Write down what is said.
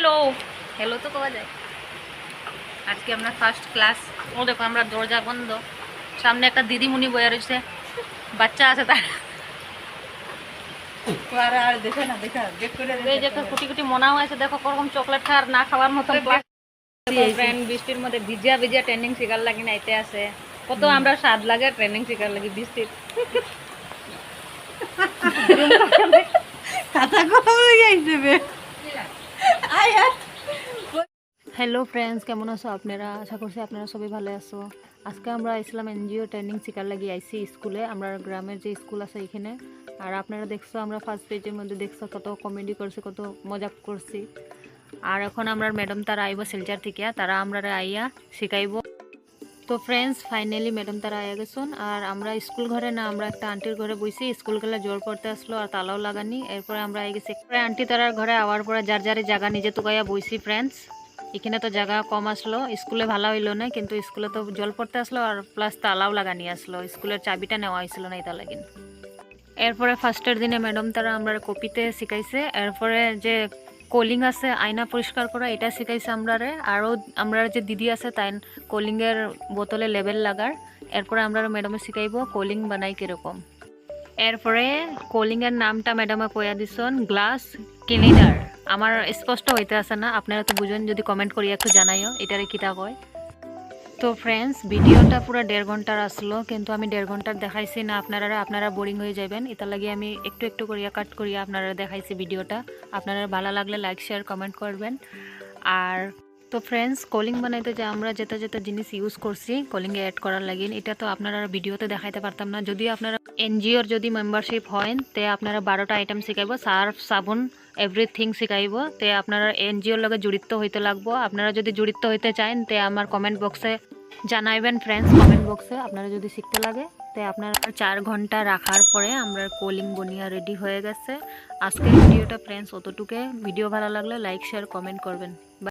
Hello hello तो कहा जाए आज के हमारा फर्स्ट क्लास वो देखो हमारा दरजा बंद सामने एक दिदिमुनि बया रही बच्चा आछे तार कुटी कुटी मनाओ আছে দেখো কোরকম চকলেট খাওয়ার না খাওয়ার মতন ফ্রেন্ড বৃষ্টির মধ্যে ভিজা ভিজা ট্রেনিং শিকার লাগি নাইতে আছে কত আমরা স্বাদ লাগে ট্রেনিং শিকার লাগি বৃষ্টির কথা কই আইছে হ্যালো ফ্রেন্ডস কেমন আছো আপনারা আশা করছি আপনারা সবাই ভালো আছো আজকে আমরা ইসলাম এনজিও ট্রেনিং শিকার লাগি আইছি স্কুলে আমরা গ্রামের যে স্কুল আছে এখানে আর আপনারা দেখছো আমরা ফার্স্ট পেজের মধ্যে দেখছো কত কমেডি করছি কত মজা করছি আর এখন আমরা ম্যাডাম তারা আইব শিলচর থেকে তারা আমরা আইয়া শিখাইব তো ফ্রেন্ডস ফাইনালি ম্যাডাম তারা আয়া গেছেন আর আমরা স্কুল ঘরে না আমরা একটা আন্টির ঘরে বসি স্কুল গেলে জোর পড়তে আসলো আর তালাও লাগানি এরপরে আমরা আই গেছি আন্টি তারার ঘরে আওয়ার পরে যার যার জায়গা নিজে তুকাইয়া বসি ফ্রেন্ডস এখানে তো জায়গা কম আসলো স্কুলে ভালো হইলো না কিন্তু স্কুলে তো জল পড়তে আসলো আর প্লাস তালাও লাগানি আসলো স্কুলের চাবিটা নেওয়া হয়েছিল না এটা লাগিন এরপরে ফার্স্টের দিনে ম্যাডাম তারা আমরা কপিতে শিখাইছে এরপরে যে কলিং আছে আয়না পরিষ্কার করা এটা শিখাইছে আমরারে আরও আমরা যে দিদি আছে তাই কলিংয়ের বোতলে লেবেল লাগার এরপরে আমরা ম্যাডামে শিখাইব কলিং বানাই কীরকম এরপরে কলিংয়ের নামটা ম্যাডামে কইয়া দিছন গ্লাস ক্লিনার আমার স্পষ্ট হইতে আছে না আপনারা তো বুঝুন যদি কমেন্ট করি একটু জানাইও এটারে কিতা কয় তো ফ্রেন্ডস ভিডিওটা পুরো 1.5 ঘন্টার আসলো কিন্তু আমি 1.5 ঘন্টার দেখাইছি না আপনারা বোরিং হয়ে যাবেন এটা লাগে আমি একটু একটু করিয়া কাট করিয়া আপনারা দেখাইছি ভিডিওটা আপনারা ভালো লাগলে লাইক শেয়ার কমেন্ট করবেন আর তো ফ্রেন্ডস কলিং বানাইতে যে আমরা যেটা যেটা জিনিস ইউজ করছি কলিংয়ে অ্যাড করার লাগিন এটা তো আপনারা ভিডিওতে দেখাইতে পারতাম না যদি আপনারা এনজিওর যদি মেম্বারশিপ হয় তে আপনারা 12টা আইটেম শিখাইব সার্ফ সাবুন এভরিথিং শিখাইব তে আপনারা এনজিওর লগে জড়িত হইতে লাগবো আপনারা যদি জড়িত হইতে চান তে আমার কমেন্ট বক্সে জানাইবেন ফ্রেন্ডস কমেন্ট বক্সে আপনারা যদি শিখতে লাগে তে আপনারা 4 ঘন্টা রাখার পরে আমরা কলিং বনিয়া রেডি হয়ে গেছে আজকের ভিডিওটা ফ্রেন্ডস অতটুকু ভিডিও ভালো লাগলে লাইক শেয়ার কমেন্ট করবেন।